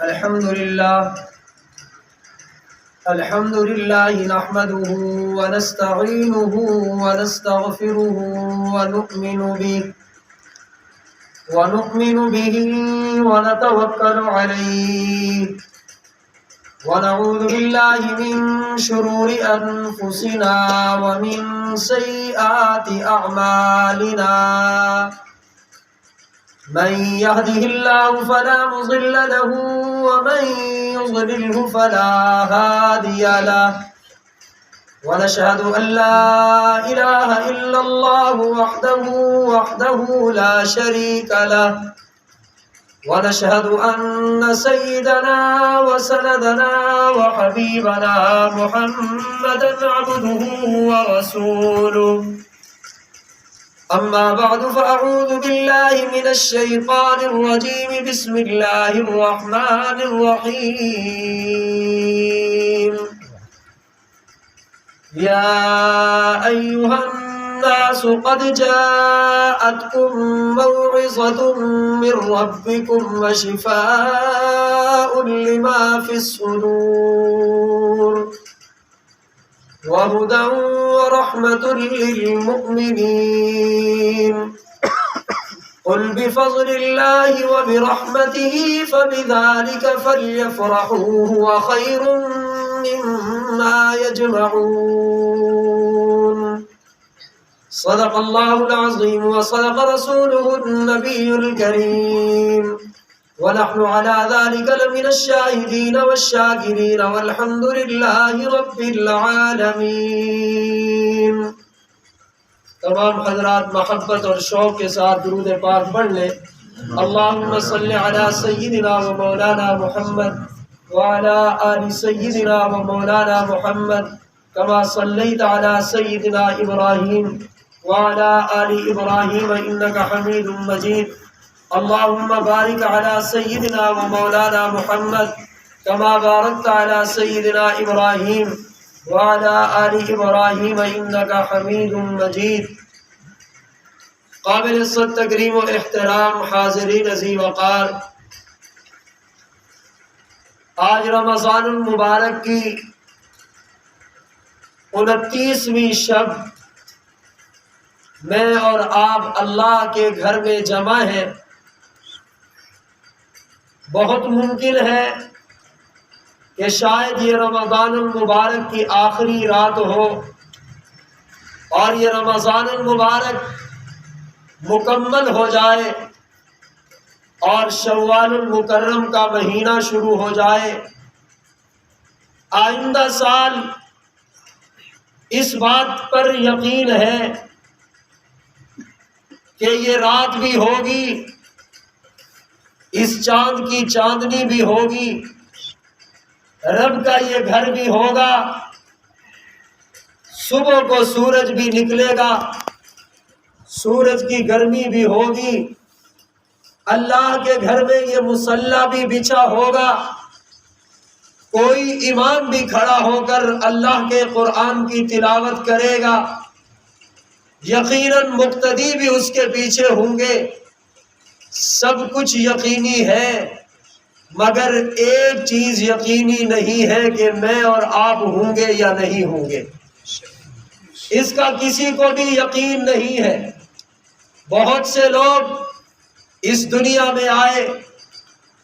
الحمد لله نحمده ونستعينه ونستغفره ونؤمن به ونتوكل عليه ونعوذ بالله من شرور أنفسنا ومن سيئات أعمالنا من يهده الله فلا مضل له ومن يضلله فلا هادي له ونشهد أن لا إله إلا الله وحده لا شريك له ونشهد أن سيدنا وسندنا وحبيبنا محمدا عبده ورسوله أما بعد فأعوذ بالله من الشيطان الرجيم بسم الله الرحمن الرحيم يا أيها الناس قد جاءتكم موعظة من ربكم وشفاء لما في الصدور وهدى ورحمة للمؤمنين قل بفضل الله وبرحمته فبذلك فليفرحوا هو خير مما يجمعون صدق الله العظيم وصدق رسوله النبي الكريم ونحن على ذلك لمن الشاهدين والشاكرين والحمد لله رب العالمین۔ تمام حضرات محبت اور شوق کے ساتھ درود پاک پڑھ لیں۔ اللہم صلی علی سیدنا و مولانا محمد وعلی آل سیدنا و مولانا محمد کما صلیت علی سیدنا ابراہیم وعلی آل ابراہیم انک حمید مجید۔ اللهم بارك على سيدنا ومولانا محمد كما باركت على سيدنا إبراهيم وعلى آل إبراهيم إنك حميد مجيد۔ قابل الصد تکریم و احترام حاضرین عزیز وقار، آج رمضان المبارک کی 29ویں شب میں اور آپ اللہ کے گھر میں جمع ہیں۔ بہت ممکن ہے کہ شاید یہ رمضان المبارک کی آخری رات ہو اور یہ رمضان المبارک مکمل ہو جائے اور شوال المکرم کا مہینہ شروع ہو جائے۔ آئندہ سال اس بات پر یقین ہے کہ یہ رات بھی ہوگی، اس چاند کی چاندنی بھی ہوگی، رب کا یہ گھر بھی ہوگا، صبح کو سورج بھی نکلے گا، سورج کی گرمی بھی ہوگی، اللہ کے گھر میں یہ مصلی بھی بچھا ہوگا، کوئی امام بھی کھڑا ہو کر اللہ کے قرآن کی تلاوت کرے گا، یقیناً مقتدی بھی اس کے پیچھے ہوں گے۔ سب کچھ یقینی ہے، مگر ایک چیز یقینی نہیں ہے کہ میں اور آپ ہوں گے یا نہیں ہوں گے، اس کا کسی کو بھی یقین نہیں ہے۔ بہت سے لوگ اس دنیا میں آئے،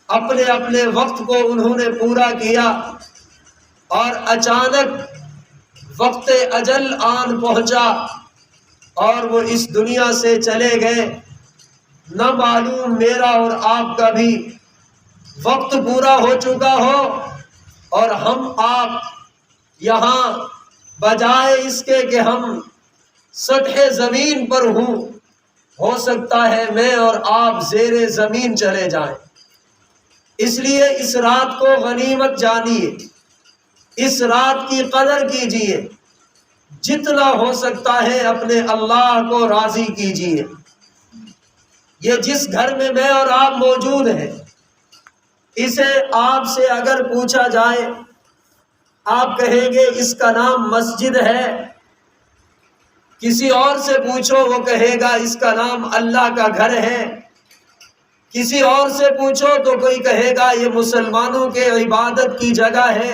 اپنے اپنے وقت کو انہوں نے پورا کیا اور اچانک وقت اجل آن پہنچا اور وہ اس دنیا سے چلے گئے۔ نہ معلوم میرا اور آپ کا بھی وقت پورا ہو چکا ہو اور ہم آپ یہاں بجائے اس کے کہ ہم سطح زمین پر ہوں، ہو سکتا ہے میں اور آپ زیر زمین چلے جائیں۔ اس لیے اس رات کو غنیمت جانیے، اس رات کی قدر کیجیے، جتنا ہو سکتا ہے اپنے اللہ کو راضی کیجیے۔ یہ جس گھر میں میں اور آپ موجود ہیں، اسے آپ سے اگر پوچھا جائے، آپ کہیں گے اس کا نام مسجد ہے، کسی اور سے پوچھو وہ کہے گا اس کا نام اللہ کا گھر ہے، کسی اور سے پوچھو تو کوئی کہے گا یہ مسلمانوں کے عبادت کی جگہ ہے۔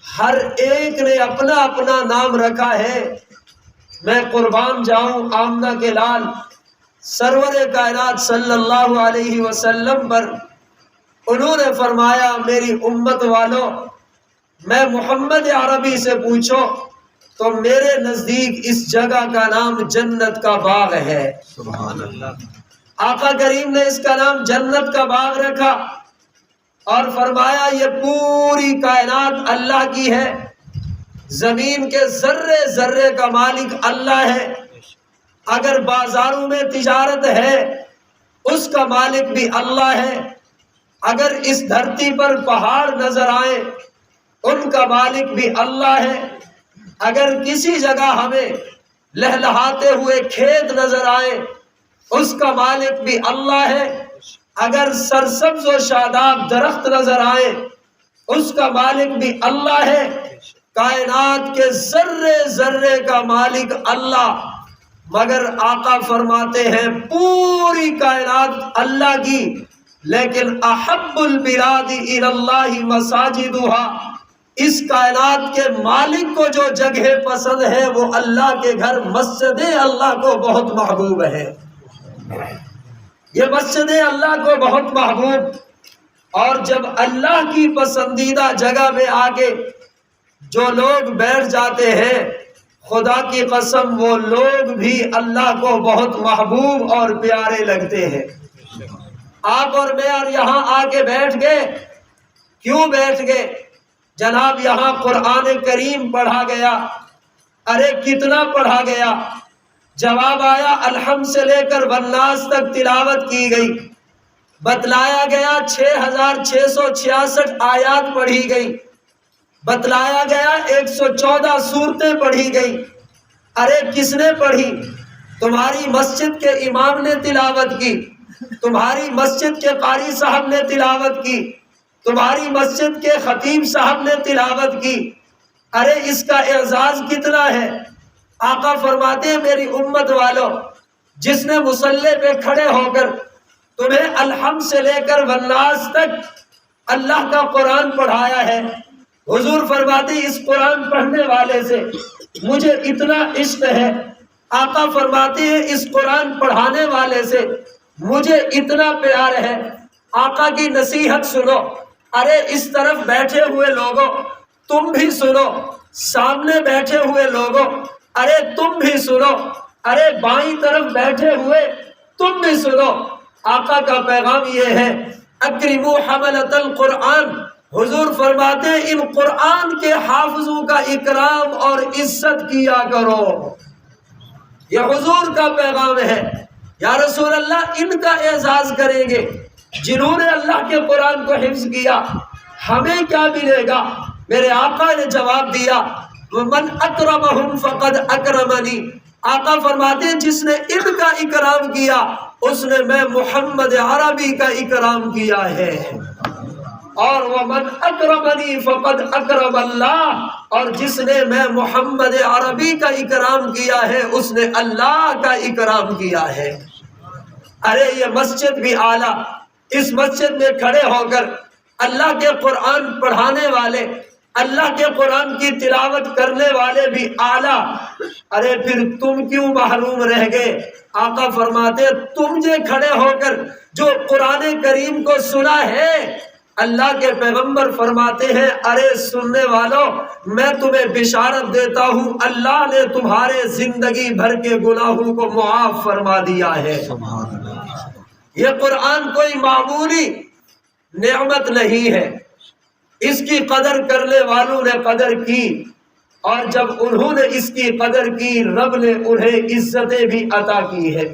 ہر ایک نے اپنا اپنا نام رکھا ہے۔ میں قربان جاؤں آمنہ کے لال سرور کائنات صلی اللہ علیہ وسلم پر، انہوں نے فرمایا میری امت والوں، میں محمد عربی سے پوچھو تو میرے نزدیک اس جگہ کا نام جنت کا باغ ہے۔ سبحان اللہ۔ آقا کریم نے اس کا نام جنت کا باغ رکھا اور فرمایا یہ پوری کائنات اللہ کی ہے، زمین کے ذرے ذرے کا مالک اللہ ہے۔ اگر بازاروں میں تجارت ہے اس کا مالک بھی اللہ ہے۔ اگر اس دھرتی پر پہاڑ نظر آئے ان کا مالک بھی اللہ ہے۔ اگر کسی جگہ ہمیں لہلہاتے ہوئے کھیت نظر آئے اس کا مالک بھی اللہ ہے۔ اگر سرسبز و شاداب درخت نظر آئے اس کا مالک بھی اللہ ہے۔ کائنات کے ذرے ذرے کا مالک اللہ، مگر آقا فرماتے ہیں پوری کائنات اللہ کی، لیکن احب البلاد الی اللہ مساجدها، اس کائنات کے مالک کو جو جگہ پسند ہے وہ اللہ کے گھر مسجد اللہ کو بہت محبوب ہے۔ یہ مسجد اللہ کو بہت محبوب، اور جب اللہ کی پسندیدہ جگہ میں آگے جو لوگ بیٹھ جاتے ہیں، خدا کی قسم وہ لوگ بھی اللہ کو بہت محبوب اور پیارے لگتے ہیں۔ آپ اور میں اور یہاں آ کے بیٹھ گئے، کیوں بیٹھ گئے؟ جناب یہاں قرآن کریم پڑھا گیا۔ ارے کتنا پڑھا گیا؟ جواب آیا الحمد سے لے کر والناس تک تلاوت کی گئی، بتلایا گیا 6666 آیات پڑھی گئی، بتلایا گیا 114 سورتیں پڑھی گئی۔ ارے کس نے پڑھی؟ تمہاری مسجد کے امام نے تلاوت کی، تمہاری مسجد کے قاری صاحب نے تلاوت کی، تمہاری مسجد کے خطیب صاحب نے تلاوت کی۔ ارے اس کا اعزاز کتنا ہے؟ آقا فرماتے ہیں میری امت والوں، جس نے مصلی پہ کھڑے ہو کر تمہیں الحمد سے لے کر والناس تک اللہ کا قرآن پڑھایا ہے، حضور فرماتے ہیں اس قرآن پڑھنے والے سے مجھے اتنا عشق ہے۔ آقا فرماتے ہیں اس قرآن پڑھانے والے سے مجھے اتنا پیار ہے۔ آقا کی نصیحت سنو۔ ارے اس طرف بیٹھے ہوئے لوگوں تم بھی سنو، سامنے بیٹھے ہوئے لوگوں ارے تم بھی سنو، ارے بائیں طرف بیٹھے ہوئے تم بھی سنو۔ آقا کا پیغام یہ ہے اکرموا حملۃ القرآن، حضور فرماتے ہیں ان قرآن کے حافظوں کا اکرام اور عزت کیا کرو۔ یہ حضور کا پیغام ہے۔ یا رسول اللہ ان کا اعزاز کریں گے جنہوں نے اللہ کے قرآن کو حفظ کیا، ہمیں کیا ملے گا؟ میرے آقا نے جواب دیا وَمَنْ أَكْرَمَهُمْ فَقَدْ أَكْرَمَنِي، آقا فرماتے ہیں جس نے ان کا اکرام کیا اس نے میں محمد عربی کا اکرام کیا ہے، اور وَمَنْ أَكْرَمَنِي فَقَدْ أَكْرَمَ اللَّهُ، اور جس نے میں محمد عربی کا اکرام کیا ہے اس نے اللہ کا اکرام کیا ہے۔ ارے یہ مسجد بھی اعلیٰ، اس مسجد میں کھڑے ہو کر اللہ کے قرآن پڑھانے والے، اللہ کے قرآن کی تلاوت کرنے والے بھی اعلیٰ۔ ارے پھر تم کیوں محروم رہ گئے؟ آقا فرماتے تم جو کھڑے ہو کر جو قرآن کریم کو سنا ہے، اللہ کے پیغمبر فرماتے ہیں ارے سننے والوں میں تمہیں بشارت دیتا ہوں اللہ نے تمہارے زندگی بھر کے گناہوں کو معاف فرما دیا ہے۔ یہ قرآن کوئی معمولی نعمت نہیں ہے، اس کی قدر کرنے والوں نے قدر کی، اور جب انہوں نے اس کی قدر کی رب نے انہیں عزتیں بھی عطا کی ہے۔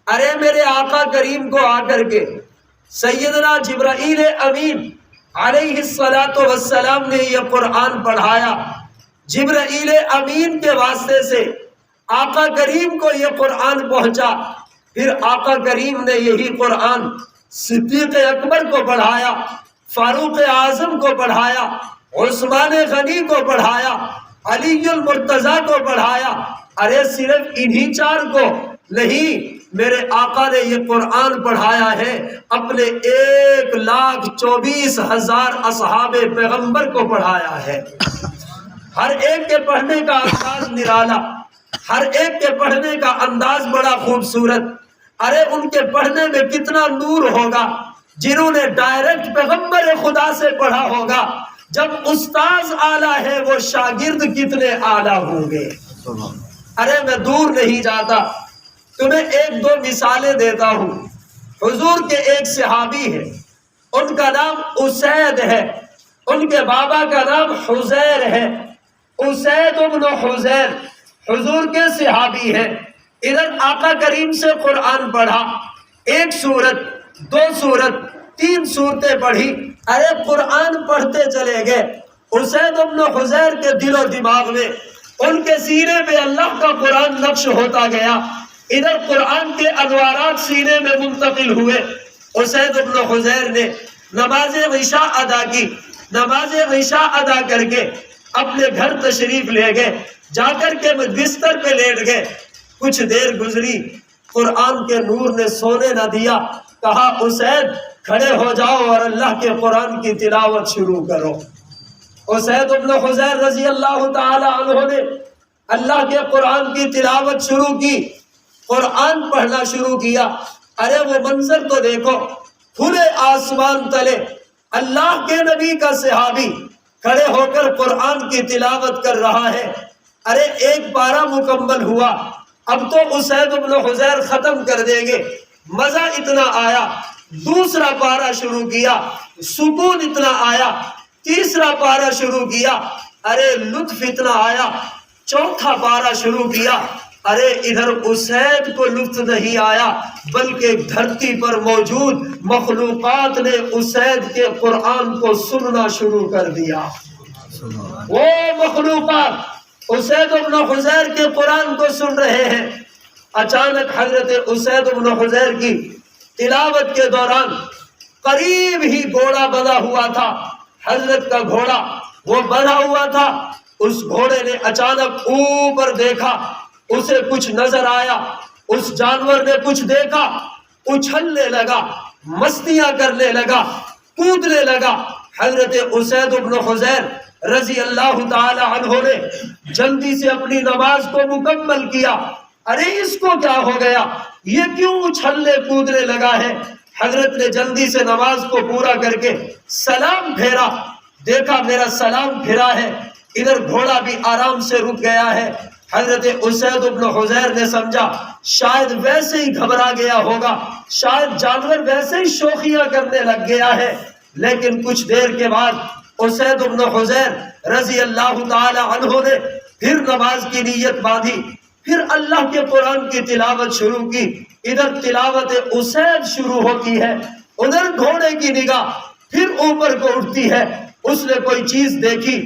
ارے میرے آقا کریم کو آ کر کے سیدنا جبرائیل امین علیہ السلام نے یہ قرآن پڑھایا۔ جبرائیل امین کے واسطے سے آقا کریم کو یہ قرآن پہنچا، پھر آقا کریم نے یہی قرآن صدیق اکبر کو پڑھایا، فاروق اعظم کو پڑھایا، عثمان غنی کو پڑھایا، علی المرتضیٰ کو پڑھایا۔ ارے صرف انہی چار کو نہیں، میرے آقا نے یہ قرآن پڑھایا ہے اپنے 1,24,000 اصحاب پیغمبر کو پڑھایا ہے۔ ہر ایک کے پڑھنے کا انداز نرالا، ہر ایک کے پڑھنے کا انداز بڑا خوبصورت۔ ارے ان کے پڑھنے میں کتنا نور ہوگا جنہوں نے ڈائریکٹ پیغمبر خدا سے پڑھا ہوگا۔ جب استاذ اعلیٰ ہے وہ شاگرد کتنے اعلیٰ ہوں گے۔ ارے میں دور نہیں جاتا، تمہیں 1-2 مثالیں دیتا ہوں۔ حضور کے ایک صحابی ہے، ان کا نام اسید ہے، ان کے بابا کا نام حزیر ہے، اسید بن حزیر حضور کے صحابی ہے۔ ادھر آقا کریم سے قرآن پڑھا، 1 سورت 2 سورت 3 سورتیں پڑھی۔ ارے قرآن پڑھتے چلے گئے، اسید بن حزیر کے دل و دماغ میں، ان کے سینے پہ اللہ کا قرآن نقش ہوتا گیا۔ ادھر قرآن کے انوارات سینے میں منتقل ہوئے۔ اسید بن حزیر نے نماز عشاء ادا کی، نماز عشاء ادا کر کے اپنے گھر تشریف لے گئے، جا کر کے بستر پہ لیٹ گئے۔ کچھ دیر گزری، قرآن کے نور نے سونے نہ دیا، کہا اسید کھڑے ہو جاؤ اور اللہ کے قرآن کی تلاوت شروع کرو۔ اسید بن حزیر رضی اللہ تعالی عنہ نے اللہ کے قرآن کی تلاوت شروع کی، قرآن پڑھنا شروع کیا۔ ارے وہ منظر تو دیکھو، کھلے آسمان تلے اللہ کے نبی کا صحابی کھڑے ہو کر قرآن کی تلاوت کر رہا ہے۔ ارے 1 پارہ مکمل ہوا، اب تو اسید بن حزیر ختم کر دیں گے، مزہ اتنا آیا۔ دوسرا پارہ شروع کیا، سکون اتنا آیا۔ تیسرا پارہ شروع کیا، ارے لطف اتنا آیا۔ چوتھا پارہ شروع کیا، ارے ادھر اسید کو لطف نہیں آیا، بلکہ دھرتی پر موجود مخلوقات نے اسید کے قرآن کو سننا شروع کر دیا۔ وہ مخلوقات اسید بن حزیر کے قرآن کو سن رہے ہیں۔ اچانک حضرت اسید بن حزیر کی تلاوت کے دوران قریب ہی گھوڑا بندھا ہوا تھا، حضرت کا گھوڑا وہ بندھا ہوا تھا۔ اس گھوڑے نے اچانک اوپر دیکھا، اسے کچھ نظر آیا، اس جانور نے کچھ دیکھا، اچھلنے لگا، مستیاں کرنے لگا، کودنے لگا۔ حضرت اسید بن حزیر رضی اللہ تعالی عنہ نے جلدی سے اپنی نماز کو مکمل کیا۔ ارے اس کو کیا ہو گیا، یہ کیوں اچھلنے کودنے لگا ہے؟ حضرت نے جلدی سے نماز کو پورا کر کے سلام پھیرا، دیکھا میرا سلام پھرا ہے، ادھر گھوڑا بھی آرام سے رک گیا ہے۔ حضرت اسید بن حزیر نے سمجھا شاید ویسے ہی گھبرا گیا ہوگا، شاید جانور ویسے ہی شوخیاں کرنے لگ گیا ہے۔ لیکن کچھ دیر کے بعد اسید بن حزیر رضی اللہ تعالی عنہ نے پھر نماز کی نیت باندھی، پھر اللہ کے قرآن کی تلاوت شروع کی۔ ادھر تلاوت اسید شروع ہوتی ہے، ادھر گھوڑے کی نگاہ پھر اوپر کو اٹھتی ہے، اس نے کوئی چیز دیکھی،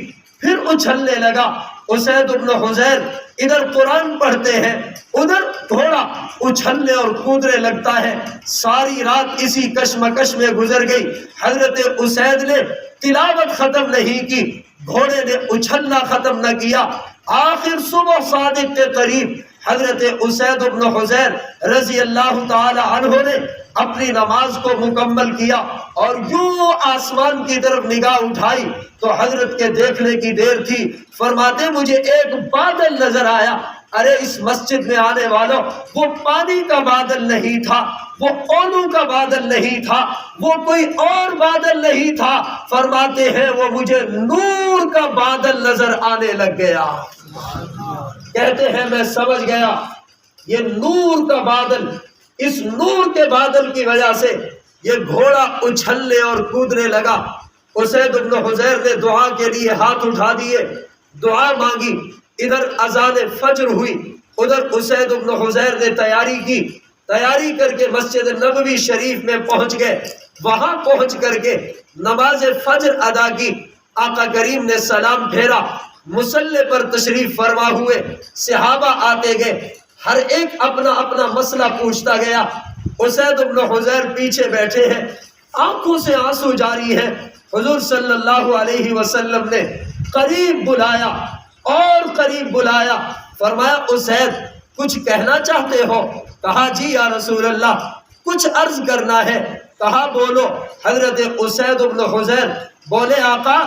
پھر اچھلنے لگا۔ اسید بن حزیر ادھر قرآن پڑھتے ہیں، ادھر گھوڑا اچھلنے اور کودنے لگتا ہے۔ ساری رات اسی کشمکش میں گزر گئی۔ حضرت اسید نے تلاوت ختم نہیں کی، گھوڑے نے اچھلنا ختم نہ کیا۔ آخر صبح صادق کے قریب حضرت اسید بن حزیر رضی اللہ تعالی عنہ نے اپنی نماز کو مکمل کیا اور یوں آسمان کی طرف نگاہ اٹھائی تو حضرت کے دیکھنے کی دیر تھی۔ فرماتے مجھے ایک بادل نظر آیا۔ ارے اس مسجد میں آنے والوں، وہ پانی کا بادل نہیں تھا، وہ اولو کا بادل نہیں تھا، وہ کوئی اور بادل نہیں تھا۔ فرماتے ہیں وہ مجھے نور کا بادل نظر آنے لگ گیا۔ کہتے ہیں میں سمجھ گیا یہ نور کا بادل، اس نور کے بادل کی وجہ سے یہ گھوڑا اچھلنے اور کودنے لگا۔ اسید بن حزیر نے دعا کے لیے ہاتھ اٹھا دیے، دعا مانگی۔ ادھر اذان فجر ہوئی، ادھر اسید بن حزیر نے تیاری کر کے مسجد نبوی شریف میں پہنچ گئے۔ وہاں پہنچ کر کے نماز فجر ادا کی۔ آقا کریم نے سلام پھیرا، مصلی پر تشریف فرما ہوئے، صحابہ آتے گئے، ہر ایک اپنا اپنا مسئلہ پوچھتا گیا۔ اسید بن حزیر پیچھے بیٹھے ہیں، آنکھوں سے آنسو جاری ہے۔ حضور صلی اللہ علیہ وسلم نے قریب بلایا اور قریب بلایا، فرمایا اسید کچھ کہنا چاہتے ہو؟ کہا جی یا رسول اللہ کچھ عرض کرنا ہے. کہا بولو. حضرت اسید بن حضیر بولے آقا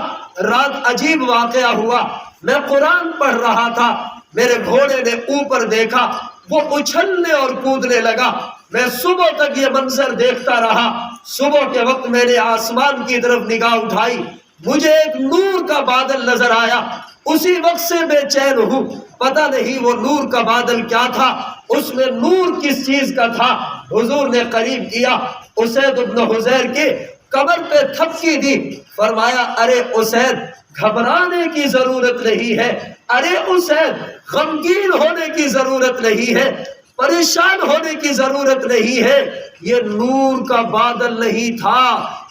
رات عجیب واقعہ ہوا. میں قرآن پڑھ رہا تھا, میرے گھوڑے نے اوپر دیکھا, وہ اچھلنے اور کودنے لگا. میں صبح تک یہ منظر دیکھتا رہا. صبح کے وقت میں نے آسمان کی طرف نگاہ اٹھائی, مجھے ایک نور کا بادل نظر آیا. اسی وقت سے بے چین ہوں, پتہ نہیں وہ نور کا بادل کیا تھا, اس میں نور کس چیز کا تھا. حضور نے قریب کیا, اسید بن حضیر کے کمر پہ تھپکی دی. فرمایا ارے اسید گھبرانے کی ضرورت نہیں ہے, ارے اسید غمگین ہونے کی ضرورت نہیں ہے, پریشان ہونے کی ضرورت نہیں ہے. یہ نور کا بادل نہیں تھا,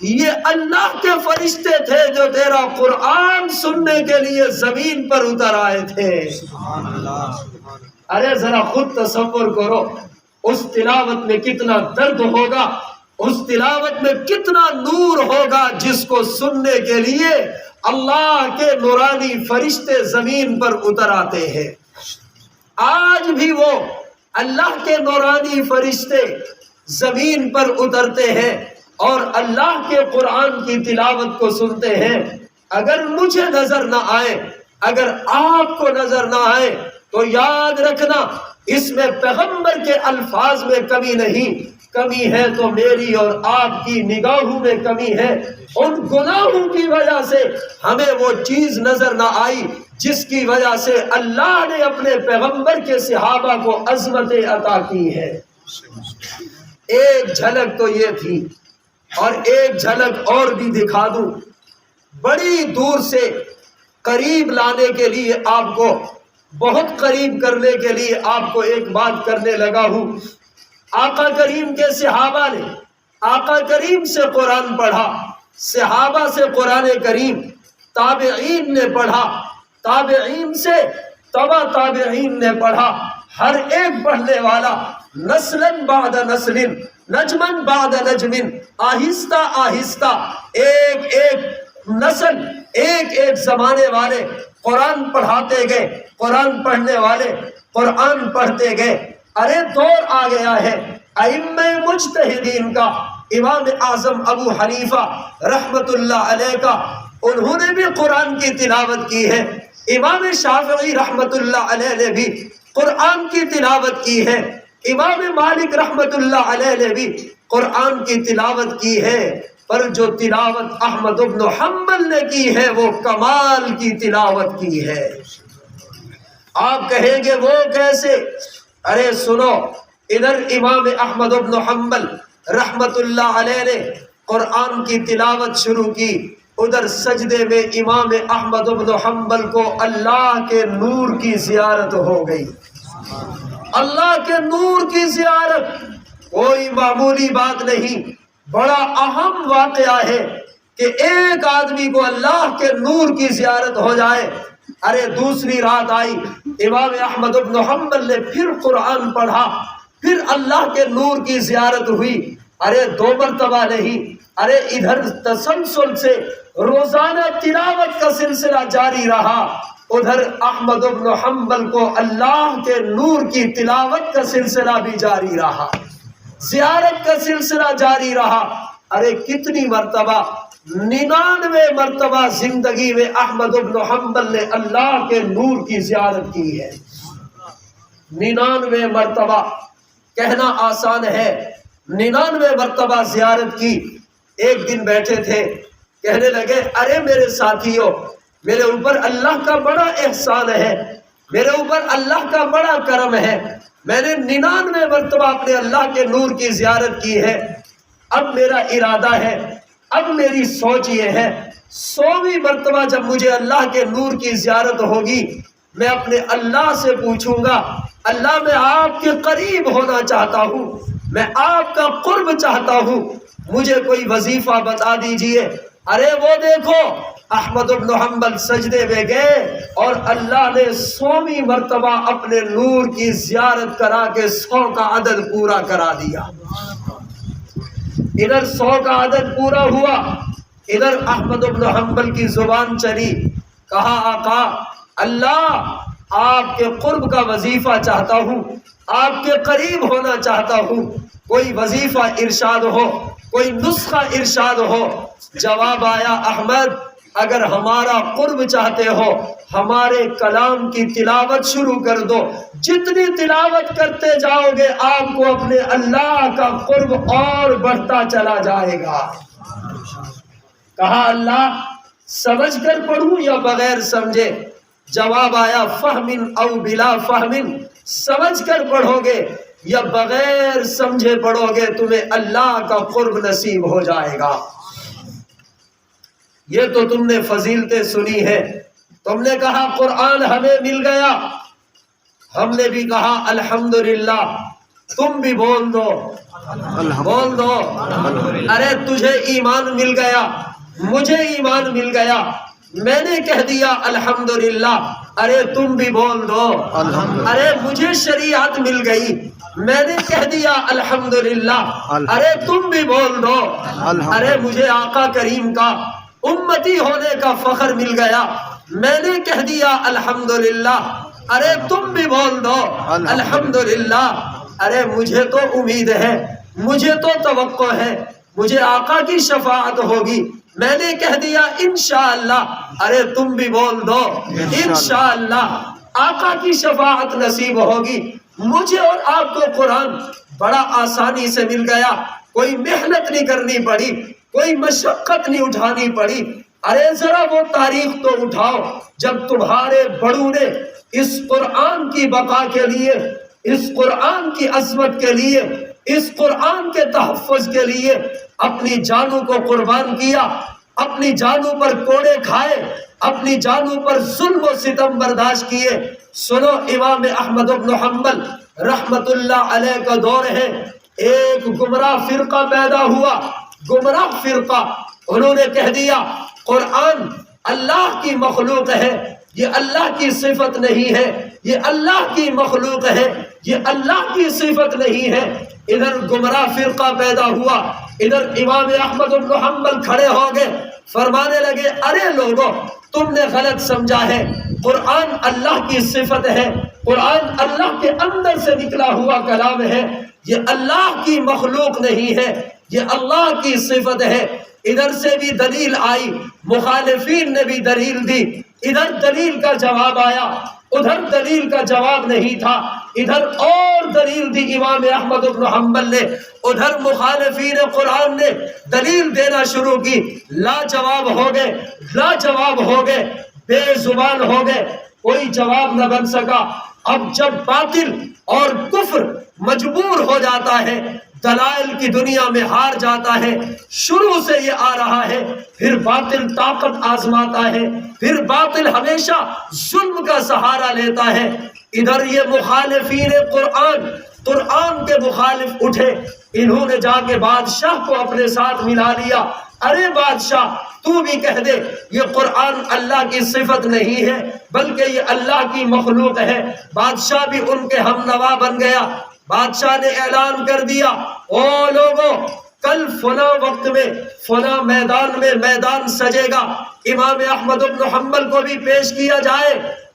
یہ اللہ کے فرشتے تھے جو تیرا قرآن سننے کے لیے زمین پر اتر آئے تھے. ارے ذرا خود تصور کرو, اس تلاوت میں کتنا درد ہوگا, اس تلاوت میں کتنا نور ہوگا جس کو سننے کے لیے اللہ کے نورانی فرشتے زمین پر اتر آتے ہیں. آج بھی وہ اللہ کے نورانی فرشتے زمین پر اترتے ہیں اور اللہ کے قرآن کی تلاوت کو سنتے ہیں. اگر مجھے نظر نہ آئے, اگر آپ کو نظر نہ آئے, تو یاد رکھنا اس میں پیغمبر کے الفاظ میں کمی نہیں, کمی ہے تو میری اور آپ کی نگاہوں میں کمی ہے. ان گناہوں کی وجہ سے ہمیں وہ چیز نظر نہ آئی جس کی وجہ سے اللہ نے اپنے پیغمبر کے صحابہ کو عظمتیں عطا کی ہے. ایک جھلک تو یہ تھی, اور ایک جھلک اور بھی دکھا دوں. بڑی دور سے قریب لانے کے لیے, آپ کو بہت قریب کرنے کے لیے آپ کو ایک بات کرنے لگا ہوں. آقا کریم کے صحابہ نے آقا کریم سے قرآن پڑھا, صحابہ سے قرآن کریم, تابعین نے پڑھا, تابعین سے تبع تابعین نے پڑھا. ہر ایک پڑھنے والا نسلاً بعد نسل, نجمن بعد نجمن, آہستہ آہستہ ایک ایک نسل, ایک ایک زمانے والے قرآن پڑھاتے گئے, قرآن پڑھنے والے قرآن پڑھتے گئے. ارے دور آ گیا ہے ائمہ مجتہدین کا, امام اعظم ابو حنیفہ رحمت اللہ علیہ کا, انہوں نے بھی قرآن کی تلاوت کی ہے. امام شافعی رحمت اللہ علیہ نے بھی قرآن کی تلاوت کی ہے. امام مالک رحمت اللہ علیہ نے بھی قرآن کی تلاوت کی ہے. پر جو تلاوت احمد بن حنبل نے کی ہے وہ کمال کی تلاوت کی ہے. آپ کہیں گے وہ کیسے؟ ارے سنو, ادھر امام احمد بن حنبل رحمت اللہ علیہ نے قرآن کی تلاوت شروع کی, ادھر سجدے میں امام احمد بن حنبل کو اللہ کے نور کی زیارت ہو گئی. اللہ کے نور کی زیارت کوئی معمولی بات نہیں, بڑا اہم واقعہ ہے کہ ایک آدمی کو اللہ کے نور کی زیارت ہو جائے. ارے دوسری رات آئی, امام احمد بن حنبل نے پھر قرآن پڑھا, پھر اللہ کے نور کی زیارت ہوئی. ارے 2 مرتبہ نہیں, ارے ادھر تسلسل سے روزانہ تلاوت کا سلسلہ جاری رہا, ادھر احمد بن حنبل کو اللہ کے نور کی تلاوت کا سلسلہ بھی جاری رہا, زیارت کا سلسلہ جاری رہا. ارے کتنی مرتبہ, 99 مرتبہ زندگی میں احمد بن حنبل نے اللہ کے نور کی زیارت کی ہے. 99 مرتبہ کہنا آسان ہے, 99 مرتبہ زیارت کی. ایک دن بیٹھے تھے, کہنے لگے ارے میرے ساتھیوں, میرے اوپر اللہ کا بڑا احسان ہے, میرے اوپر اللہ کا بڑا کرم ہے, میں نے 99 مرتبہ اپنے اللہ کے نور کی زیارت کی ہے. اب میرا ارادہ ہے, اب میری سوچ یہ ہے, 100ویں مرتبہ جب مجھے اللہ کے نور کی زیارت ہوگی, میں اپنے اللہ سے پوچھوں گا, اللہ میں آپ کے قریب ہونا چاہتا ہوں, میں آپ کا قرب چاہتا ہوں, مجھے کوئی وظیفہ بتا دیجئے. ارے وہ دیکھو, احمد بن حنبل سجدے میں گئے اور اللہ نے 100ویں مرتبہ اپنے نور کی زیارت کرا کے 100 کا عدد پورا کرا دیا. ادھر 100 کا عدد پورا ہوا, ادھر احمد بن حنبل کی زبان چلی, کہا آقا اللہ آپ کے قرب کا وظیفہ چاہتا ہوں، آپ کے قریب ہونا چاہتا ہوں، کوئی وظیفہ ارشاد ہو، کوئی نسخہ ارشاد ہو۔ جواب آیا احمد اگر ہمارا قرب چاہتے ہو ہمارے کلام کی تلاوت شروع کر دو، جتنی تلاوت کرتے جاؤ گے آپ کو اپنے اللہ کا قرب اور بڑھتا چلا جائے گا۔ کہا اللہ سمجھ کر پڑھوں یا بغیر سمجھے؟ جواب آیا فہم او بلا فہم، سمجھ کر پڑھو گے یا بغیر سمجھے پڑھو گے تمہیں اللہ کا قرب نصیب ہو جائے گا۔ یہ تو تم نے فضیلتیں سنی ہے، تم نے کہا قرآن ہمیں مل گیا، ہم نے بھی کہا الحمدللہ، تم بھی بول دو بول دو۔ ارے تجھے ایمان مل گیا، مجھے ایمان مل گیا، میں نے کہہ دیا الحمدللہ، ارے تم بھی بول دو۔ ارے مجھے شریعت مل گئی، میں نے کہہ دیا الحمدللہ، ارے تم بھی بول دو۔ ارے مجھے آقا کریم کا امتی ہونے کا فخر مل گیا، میں نے کہہ دیا الحمدللہ، ارے تم بھی بول دو الحمدللہ۔ ارے مجھے تو امید ہے، مجھے تو توقع ہے، مجھے آقا کی شفاعت ہوگی، میں نے کہہ دیا انشاءاللہ، ارے تم بھی بول دو انشاءاللہ آقا کی شفاعت نصیب ہوگی۔ مجھے اور آپ کو قرآن بڑا آسانی سے مل گیا، کوئی محنت نہیں کرنی پڑی، کوئی مشقت نہیں اٹھانی پڑی۔ ارے ذرا وہ تاریخ تو اٹھاؤ جب تمہارے بڑوں نے اس قرآن کی بقا کے لیے، اس قرآن کی عظمت کے لیے، اس قرآن کے تحفظ کے لیے اپنی جانوں کو قربان کیا، اپنی جانوں پر کوڑے کھائے، اپنی جانوں پر ظلم و ستم برداشت کیے۔ سنو امام احمد بن حنبل رحمت اللہ علیہ کا دور ہے، ایک گمراہ فرقہ پیدا ہوا، گمراہ فرقہ، انہوں نے کہہ دیا قرآن اللہ کی مخلوق ہے، یہ اللہ کی صفت نہیں ہے، یہ اللہ کی مخلوق ہے، یہ اللہ کی صفت نہیں ہے۔ ادھر گمراہ فرقہ پیدا ہوا، ادھر امام احمد بن حنبل کھڑے ہو گئے، فرمانے لگے ارے لوگوں تم نے غلط سمجھا ہے، قرآن اللہ کی صفت ہے، قرآن اللہ کے اندر سے نکلا ہوا کلام ہے، یہ اللہ کی مخلوق نہیں ہے، یہ اللہ کی صفت ہے۔ ادھر سے بھی دلیل آئی، مخالفین نے بھی دلیل دی، ادھر دلیل کا جواب آیا، ادھر دلیل کا جواب نہیں تھا، ادھر اور دلیل دی امام احمد بن حنبل نے، ادھر مخالفین قرآن نے دلیل دینا شروع کی، لاجواب ہو گئے، لاجواب ہو گئے، بے زبان ہو گئے، کوئی جواب نہ بن سکا۔ اب جب باطل اور کفر مجبور ہو جاتا ہے، دلائل کی دنیا میں ہار جاتا ہے، شروع سے یہ آ رہا ہے، پھر باطل طاقت آزماتا ہے، پھر باطل ہمیشہ ظلم کا سہارا لیتا ہے۔ ادھر یہ مخالفین قرآن کے مخالف اٹھے، انہوں نے جا کے بادشاہ کو اپنے ساتھ ملا لیا، ارے بادشاہ تو بھی کہہ دے یہ قرآن اللہ کی صفت نہیں ہے بلکہ یہ اللہ کی مخلوق ہے۔ بادشاہ بھی ان کے ہم نوا بن گیا، بادشاہ نے اعلان کر دیا او لوگوں کل فلاں وقت میں فلاں میدان میں میدان سجے گا، امام احمد بن حنبل کو بھی پیش کیا جائے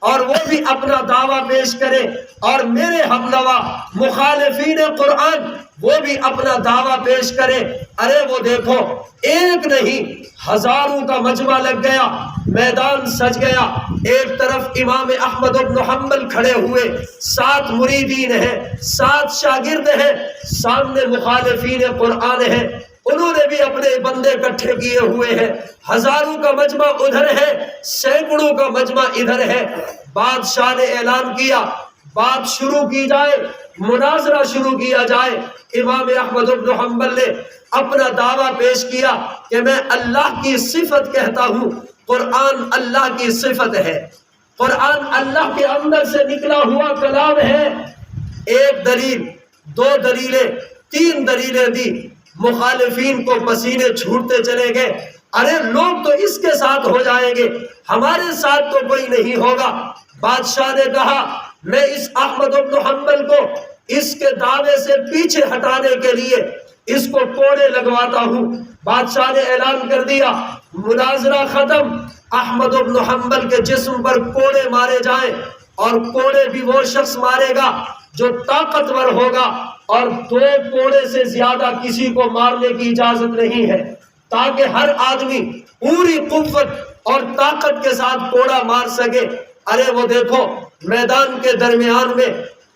اور وہ بھی اپنا دعویٰ پیش کرے، اور میرے ہم نوا مخالفین قرآن وہ بھی اپنا دعویٰ پیش کرے۔ ارے وہ دیکھو ایک نہیں ہزاروں کا مجمع لگ گیا، میدان سج گیا، ایک طرف امام احمد بن حنبل کھڑے ہوئے، 7 مریدین ہیں، 7 شاگرد ہیں، سامنے مخالفین قرآن ہیں، انہوں نے بھی اپنے بندے اکٹھے کیے ہوئے ہیں، ہزاروں کا مجمع ادھر ہے، سینکڑوں کا مجمع ادھر ہے۔ بادشاہ نے اعلان کیا بات شروع کی جائے، مناظرہ شروع کیا جائے۔ امام احمد بن حنبل نے اپنا دعویٰ پیش کیا کہ میں اللہ کی صفت کہتا ہوں، قرآن اللہ کی صفت ہے، قرآن اللہ کے اندر سے نکلا ہوا کلام ہے۔ ایک دلیل، 2 دلیلیں، 3 دلیلیں دی، مخالفین کو پسینے چھوٹتے چلے گئے، ارے لوگ تو اس کے ساتھ ہو جائیں گے، ہمارے ساتھ تو کوئی نہیں ہوگا۔ بادشاہ نے کہا میں اس احمد بن حنبل کو اس کے دعوے سے پیچھے ہٹانے کے لیے اس کو کوڑے لگواتا ہوں۔ بادشاہ نے اعلان کر دیا مناظرہ ختم، احمد بن حنبل کے جسم پر کوڑے مارے جائیں، اور کوڑے بھی وہ شخص مارے گا جو طاقتور ہوگا، اور 2 کوڑے سے زیادہ کسی کو مارنے کی اجازت نہیں ہے، تاکہ ہر آدمی پوری قوت اور طاقت کے ساتھ کوڑا مار سکے۔ ارے وہ دیکھو میدان کے درمیان میں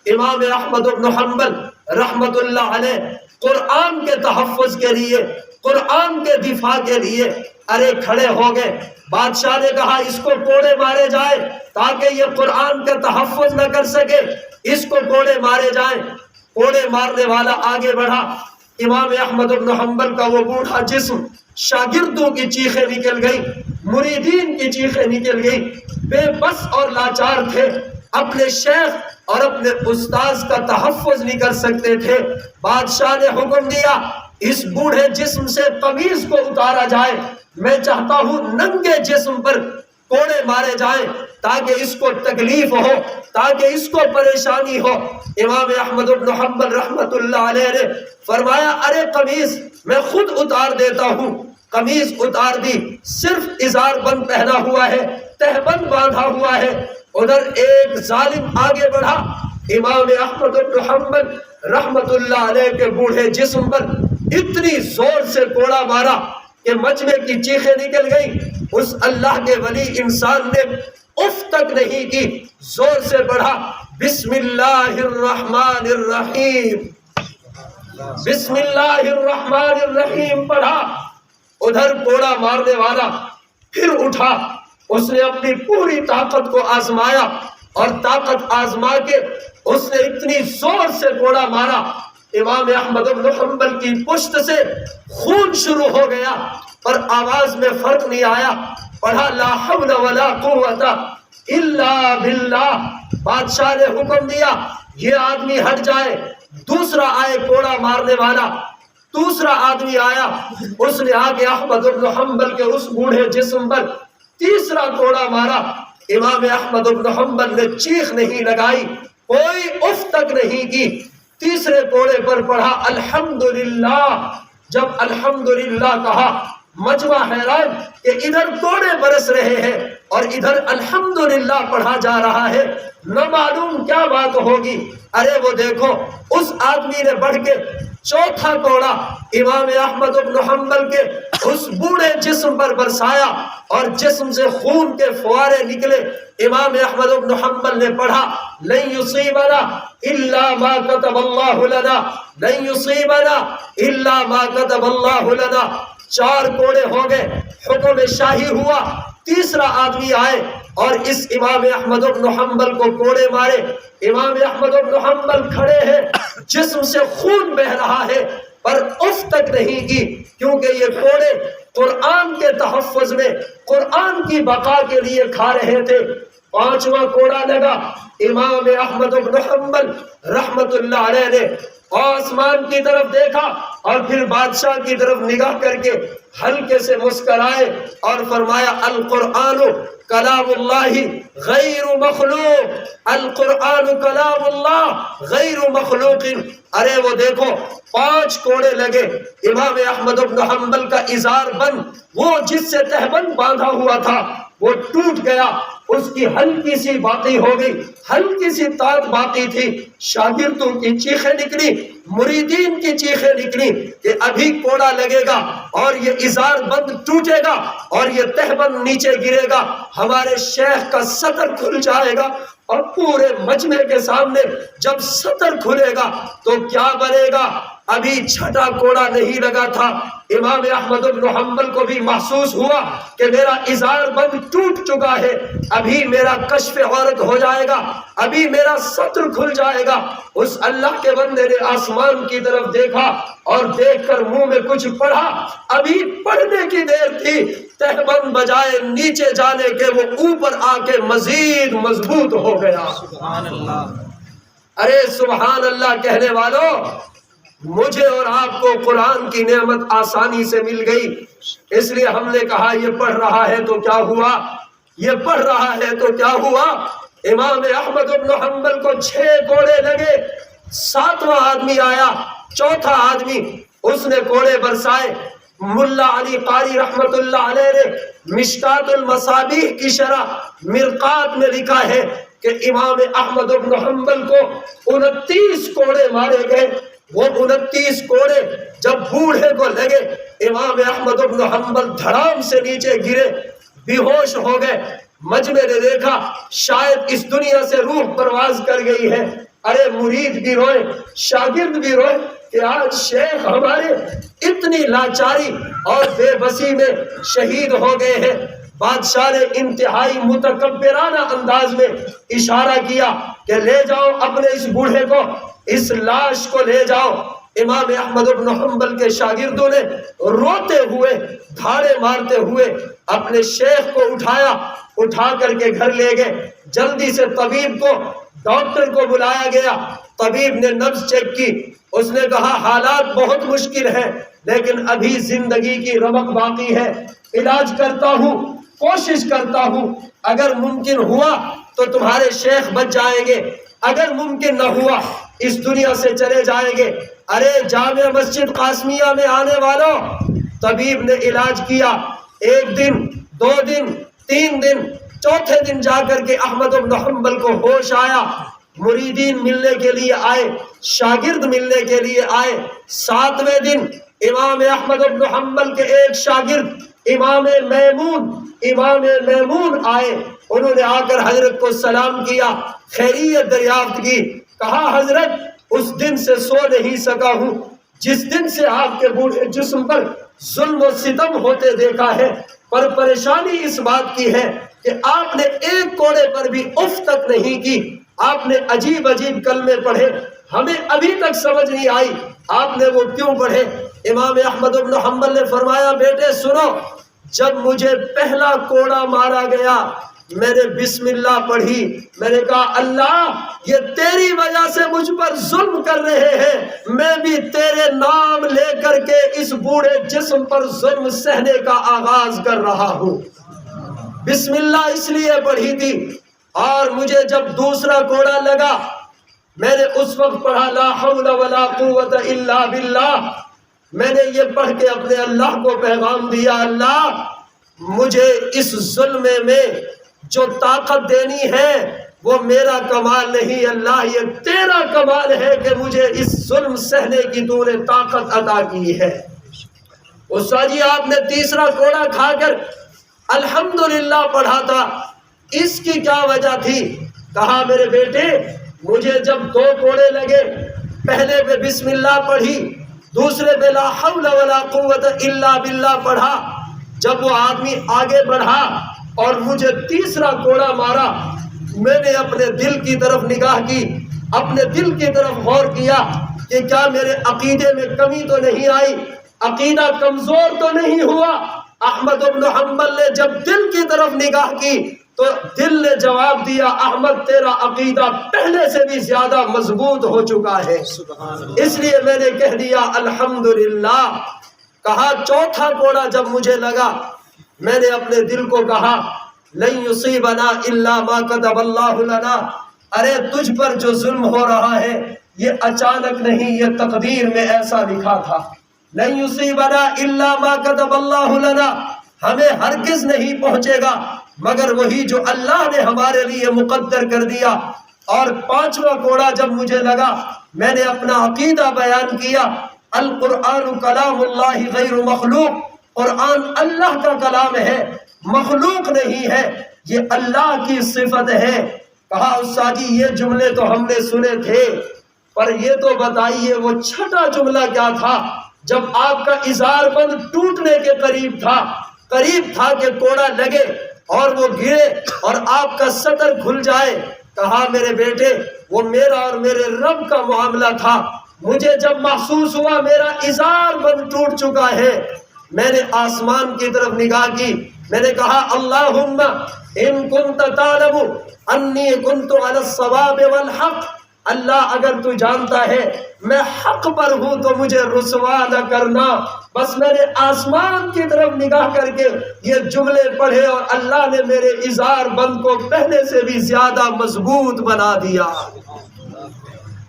امام احمد بن حنبل رحمت اللہ علیہ قرآن کے تحفظ کے لیے، قرآن کے دفاع کے لیے ارے کھڑے ہو گئے۔ بادشاہ نے کہا اس کو کوڑے مارے جائے تاکہ یہ قرآن کا تحفظ نہ کر سکے، اس کو کوڑے مارے جائیں۔ کوڑے مارنے والا آگے بڑھا، امام احمد بن حنبل کا وہ بوڑھا جسم، شاگردوں کی چیخیں نکل گئی، مریدین کی چیخیں نکل گئی، بے بس اور لاچار تھے، اپنے شیخ اور اپنے استاذ کا تحفظ نہیں کر سکتے تھے۔ بادشاہ نے حکم دیا اس بوڑھے جسم سے قمیض کو اتارا جائے، میں چاہتا ہوں ننگے جسم پر کوڑے مارے جائیں تاکہ اس کو تکلیف ہو، تاکہ اس کو پریشانی ہو۔ امام احمد بن حنبل رحمت اللہ علیہ نے فرمایا ارے قمیض میں خود اتار دیتا ہوں۔ قمیض اتار دی، صرف ازار بند پہنا ہوا ہے، تہبند باندھا ہوا ہے۔ ادھر ایک ظالم آگے بڑھا، امام احمد بن حنبل رحمت اللہ علیہ کے بوڑھے جسم پر اتنی زور سے کوڑا مارا کہ مجمع کی چیخیں نکل گئی۔ اس اللہ کے ولی انسان نے اف تک نہیں کی، زور سے پڑھا بسم اللہ الرحمن الرحیم، بسم اللہ الرحمن الرحیم پڑھا۔ ادھر کوڑا مارنے والا پھر اٹھا، اس نے اپنی پوری طاقت کو آزمایا، اور طاقت آزما کے اس نے اتنی زور سے کوڑا مارا، امام احمد بن حنبل کی پشت سے خون شروع ہو گیا، پر آواز میں فرق نہیں آیا۔ پڑھا لا حول ولا قوت الا باللہ۔ بادشاہ نے حکم دیا یہ آدمی ہٹ جائے، دوسرا آئے کوڑا مارنے والا، دوسرا آدمی آیا، اس نے آگے احمد بن حنبل کے اس بوڑھے جسم پر تیسرا کوڑا مارا۔ امام احمد بن حنبل نے چیخ نہیں لگائی، کوئی اف تک نہیں کی۔ تیسرے کوڑے پر پڑھا الحمدللہ۔ جب الحمدللہ کہا مجمع حیران کہ ادھر کوڑے برس رہے ہیں اور ادھر الحمدللہ پڑھا جا رہا ہے، نہ معلوم کیا بات ہوگی۔ ارے وہ دیکھو اس آدمی نے بڑھ کے چوتھا کوڑا امام احمد بن حنبل کے اس بوڑھے جسم پر برسایا اور جسم سے خون کے فوارے نکلے۔ امام احمد بن حنبل نے پڑھا لن یصیبنا الا ما كتب اللہ لنا، لن یصیبنا الا ما كتب اللہ لنا۔ 4 کوڑے ہو گئے، حکم شاہی ہوا۔ تیسرا آدمی آئے اور اس امام احمد بن حنبل کو کوڑے مارے۔ امام احمد بن حنبل کھڑے ہیں، جسم سے خون بہ رہا ہے، پر اف تک نہیں کی، کیونکہ یہ کوڑے قرآن کے تحفظ میں، قرآن کی بقا کے لیے کھا رہے تھے۔ 5واں کوڑا لگا، امام احمد بن حنبل رحمت اللہ علیہ نے آسمان کی طرف دیکھا اور پھر بادشاہ کی طرف نگاہ کر کے ہلکے سے مسکرائے اور فرمایا القرآن کلام اللہ غیر مخلوق، القرآن کلام اللہ غیر مخلوق۔ ارے وہ دیکھو 5 کوڑے لگے، امام احمد بن حنبل کا ازار بند، وہ جس سے تہبند باندھا ہوا تھا وہ ٹوٹ گیا، اس کی ہلکی سی باقی ہو گئی، ہلکی سی تات باقی تھی۔ شاگردوں کی چیخیں نکلی، مریدین کی چیخیں نکلی کہ ابھی کوڑا لگے گا اور یہ ازار بند ٹوٹے گا اور یہ تہبند نیچے گرے گا، ہمارے شیخ کا سطر کھل جائے گا۔ اور پورے مجمع کے سامنے جب سطر کھلے گا تو کیا بنے گا؟ ابھی 6واں کوڑا نہیں لگا تھا۔ امام احمد بن حنبل کو بھی محسوس ہوا کہ میرا ازار بند ٹوٹ چکا ہے، ابھی میرا کشف عورت ہو جائے گا، ابھی میرا سطر کھل جائے گا۔ اس اللہ کے بندے نے آسمان کی طرف دیکھا اور دیکھ کر منہ میں کچھ پڑھا، ابھی پڑھنے کی دیر تھی، تہبند بجائے نیچے جانے کے وہ اوپر آ کے مزید مضبوط ہو گیا۔ سبحان اللہ۔ ارے سبحان اللہ کہنے والوں، مجھے اور آپ کو قرآن کی نعمت آسانی سے مل گئی، اس لیے ہم نے کہا یہ پڑھ رہا ہے تو کیا ہوا، یہ پڑھ رہا ہے تو کیا ہوا۔ امام احمد بن حنبل کو 6 کوڑے لگے، 7واں آدمی آیا، چوتھا آدمی، اس نے کوڑے برسائے۔ ملا علی قاری رحمت اللہ علیہ نے مشکات المصابیح کی شرح مرقات میں لکھا ہے کہ امام احمد بن حنبل کو 29 کوڑے مارے گئے۔ وہ 29 کوڑے جب بوڑھے کو لگے، امام احمد بن حنبل دھڑام سے نیچے گرے، بے ہوش ہو گئے۔ مجمع نے دیکھا شاید اس دنیا سے روح پرواز کر گئی ہے۔ ارے مرید بھی روئے، شاگرد بھی روئے کہ آج شیخ ہمارے اتنی لاچاری اور بے بسی میں شہید ہو گئے ہیں۔ بادشاہ نے انتہائی متکبرانہ انداز میں اشارہ کیا کہ لے جاؤ اپنے اس بوڑھے کو، اس لاش کو لے جاؤ۔ امام احمد بن حنبل کے شاگردوں نے روتے ہوئے، دھاڑے مارتے ہوئے اپنے شیخ کو اٹھایا، اٹھا کر کے گھر لے گئے۔ جلدی سے طبیب کو، ڈاکٹر کو بلایا گیا۔ طبیب نے نبض چیک کی، اس نے کہا حالات بہت مشکل ہیں لیکن ابھی زندگی کی رمق باقی ہے، علاج کرتا ہوں، کوشش کرتا ہوں، اگر ممکن ہوا تو تمہارے شیخ بچ جائیں گے، اگر ممکن نہ ہوا اس دنیا سے چلے جائیں گے۔ ارے جامع مسجد قاسمیہ میں آنے والوں، طبیب نے علاج کیا، 1 دن 2 دن 3 دن، چوتھے دن جا کر کے احمد بن حنبل کو ہوش آیا۔ مریدین ملنے کے لیے آئے، شاگرد ملنے کے لیے آئے۔ 7ویں دن امام احمد بن حنبل کے ایک شاگرد امام میمون آئے۔ انہوں نے آ کر حضرت کو سلام کیا، خیریت دریافت کی۔ کہا حضرت اس دن سے سو نہیں سکا ہوں جس دن سے آپ کے بوڑھے جسم پر ظلم و ستم ہوتے دیکھا ہے، پر پریشانی اس بات کی ہے کہ آپ نے ایک کوڑے پر بھی اف تک نہیں کی۔ آپ نے عجیب عجیب کلمے پڑھے، ہمیں ابھی تک سمجھ نہیں آئی آپ نے وہ کیوں پڑھے۔ امام احمد بن حنبل نے فرمایا بیٹے سنو، جب مجھے پہلا کوڑا مارا گیا میں نے بسم اللہ پڑھی، میں نے کہا اللہ یہ تیری وجہ سے مجھ پر ظلم کر رہے ہیں، میں بھی تیرے نام لے کر کے اس بوڑھے جسم پر ظلم سہنے کا آغاز کر رہا ہوں۔ بسم اللہ اس لیے پڑھی تھی۔ اور مجھے جب دوسرا کوڑا لگا میں نے اس وقت پڑھا لا حول ولا قوت الا باللہ، میں نے یہ پڑھ کے اپنے اللہ کو پیغام دیا اللہ مجھے اس ظلم میں جو طاقت دینی ہے وہ میرا کمال نہیں، اللہ یہ تیرا کمال ہے کہ مجھے اس ظلم سہنے کی تو نے طاقت عطا کی ہے۔ استاد جی آپ نے تیسرا کوڑا کھا کر الحمدللہ پڑھا تھا، اس کی کیا وجہ تھی؟ کہا میرے بیٹے مجھے جب 2 کوڑے لگے، پہلے پہ بسم اللہ پڑھی، دوسرے پہ لا حول ولا قوت الا باللہ پڑھا، جب وہ آدمی آگے بڑھا اور مجھے تیسرا کوڑا مارا، میں نے اپنے دل کی طرف نگاہ کی، اپنے دل کی طرف غور کیا کہ کیا میرے عقیدے میں کمی تو نہیں آئی، عقیدہ کمزور تو نہیں ہوا۔ احمد بن حنبل نے جب دل کی طرف نگاہ کی تو دل نے جواب دیا احمد تیرا عقیدہ پہلے سے بھی زیادہ مضبوط ہو چکا ہے، اس لیے میں نے کہہ دیا الحمدللہ۔ کہا چوتھا کوڑا جب مجھے لگا میں نے اپنے دل کو کہا لن یصیبنا الا ما كتب اللہ لنا، ارے تجھ پر جو ظلم ہو رہا ہے یہ اچانک نہیں، یہ تقدیر میں ایسا لکھا تھا۔ لن یصیبنا الا ما كتب اللہ لنا، ہمیں ہرگز نہیں پہنچے گا مگر وہی جو اللہ نے ہمارے لیے مقدر کر دیا۔ اور 5واں کوڑا جب مجھے لگا میں نے اپنا عقیدہ بیان کیا، القرآن کلام اللہ غیر مخلوق، قرآن اللہ کا کلام ہے، مخلوق نہیں ہے، یہ اللہ کی صفت ہے۔ کہا استاد جی یہ جملے تو ہم نے سنے تھے پر یہ تو بتائیے وہ چھٹا جملہ کیا تھا جب آپ کا ازار بند ٹوٹنے کے قریب تھا کہ کوڑا لگے اور وہ گرے اور آپ کا سطر کھل جائے۔ کہا میرے بیٹے وہ میرا اور میرے رب کا معاملہ تھا، مجھے جب محسوس ہوا میرا ازار بند ٹوٹ چکا ہے میں نے آسمان کی طرف نگاہ کی، میں نے کہا اللہم ان کنت تعلم انی کنت علی الصواب والحق، اللہ اگر تو جانتا ہے میں حق پر ہوں تو مجھے رسوا نہ کرنا۔ بس میں نے آسمان کی طرف نگاہ کر کے یہ جملے پڑھے اور اللہ نے میرے ازار بند کو پہلے سے بھی زیادہ مضبوط بنا دیا۔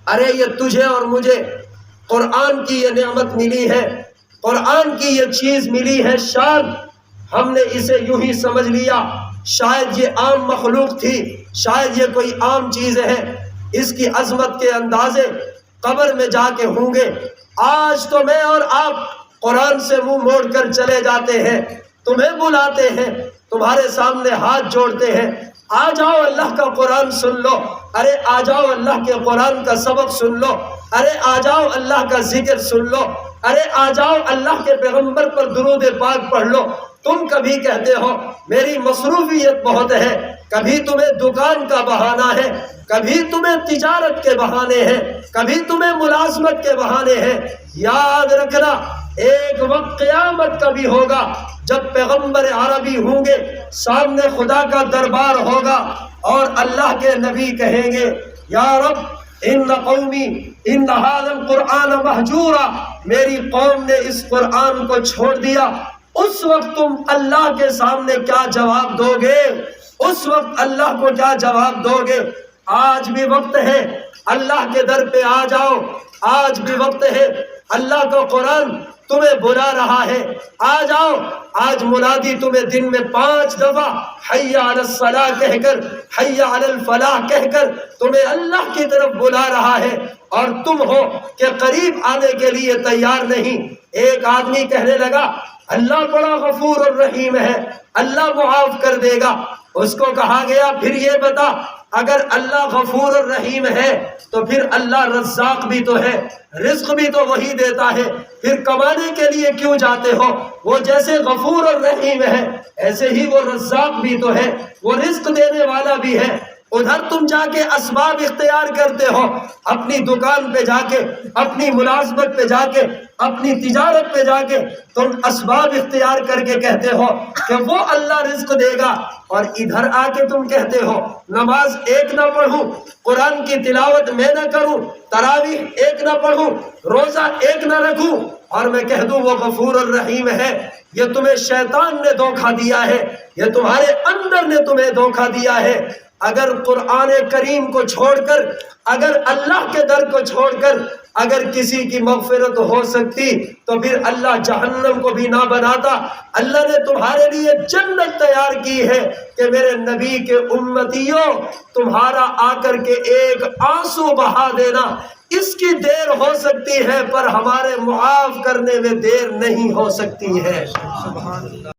ارے یہ تجھے اور مجھے قرآن کی یہ نعمت ملی ہے، قرآن کی یہ چیز ملی ہے، شان۔ ہم نے اسے یوں ہی سمجھ لیا شاید یہ عام مخلوق تھی، شاید یہ کوئی عام چیز ہے، اس کی عظمت کے اندازے قبر میں جا کے ہوں گے۔ آج تو میں اور آپ قرآن سے منہ موڑ کر چلے جاتے ہیں، تمہیں بلاتے ہیں، تمہارے سامنے ہاتھ جوڑتے ہیں، آ جاؤ اللہ کا قرآن سن لو، ارے آ جاؤ اللہ کے قرآن کا سبق سن لو، ارے آ جاؤ اللہ کا ذکر سن لو، ارے آ جاؤ اللہ کے پیغمبر پر درود پاک پڑھ لو۔ تم کبھی کہتے ہو میری مصروفیت بہت ہے، کبھی تمہیں دکان کا بہانہ ہے، کبھی تمہیں تجارت کے بہانے ہیں، کبھی تمہیں ملازمت کے بہانے ہیں۔ یاد رکھنا ایک وقت قیامت کا بھی ہوگا جب پیغمبر عربی ہوں گے، سامنے خدا کا دربار ہوگا اور اللہ کے نبی کہیں گے یا رب ان قومی ان ھذا القرآن مہجورا، میری قوم نے اس قرآن کو چھوڑ دیا۔ اس وقت تم اللہ کے سامنے کیا جواب دو گے؟ اس وقت اللہ کو کیا جواب دو گے؟ آج بھی وقت ہے اللہ کے در پہ آ جاؤ، آج بھی وقت ہے، اللہ کا قرآن تمہیں بلا رہا ہے، آ جاؤ۔ آج منادی تمہیں دن میں 5 دفعہ حی علی الصلاۃ کہہ کر، حی علی الفلاح کہہ کر تمہیں اللہ کی طرف بلا رہا ہے، اور تم ہو کہ قریب آنے کے لیے تیار نہیں۔ ایک آدمی کہنے لگا اللہ بڑا غفور الرحیم ہے، اللہ معاف کر دے گا۔ اس کو کہا گیا پھر یہ بتا اگر اللہ غفور الرحیم ہے تو پھر اللہ رزاق بھی تو ہے، رزق بھی تو وہی دیتا ہے، پھر کمانے کے لیے کیوں جاتے ہو؟ وہ جیسے غفور الرحیم ہے ایسے ہی وہ رزاق بھی تو ہے، وہ رزق دینے والا بھی ہے۔ ادھر تم جا کے اسباب اختیار کرتے ہو، اپنی دکان پہ جا کے، اپنی ملازمت پہ جا کے، اپنی تجارت پہ جا کے تم اسباب اختیار کر کے کہتے ہو کہ وہ اللہ رزق دے گا، اور ادھر آ کے تم کہتے ہو نماز ایک نہ پڑھوں، قرآن کی تلاوت میں نہ کروں، تراویح ایک نہ پڑھوں، روزہ ایک نہ رکھوں، اور میں کہہ دوں وہ غفور الرحیم ہے۔ یہ تمہیں شیطان نے دھوکہ دیا ہے، یہ تمہارے اندر نے تمہیں دھوکہ دیا ہے۔ اگر قرآن کریم کو چھوڑ کر، اگر اللہ کے در کو چھوڑ کر اگر کسی کی مغفرت ہو سکتی تو پھر اللہ جہنم کو بھی نہ بناتا۔ اللہ نے تمہارے لیے جنت تیار کی ہے کہ میرے نبی کے امتیوں تمہارا آ کر کے ایک آنسو بہا دینا، اس کی دیر ہو سکتی ہے پر ہمارے معاف کرنے میں دیر نہیں ہو سکتی ہے۔ سبحان اللہ۔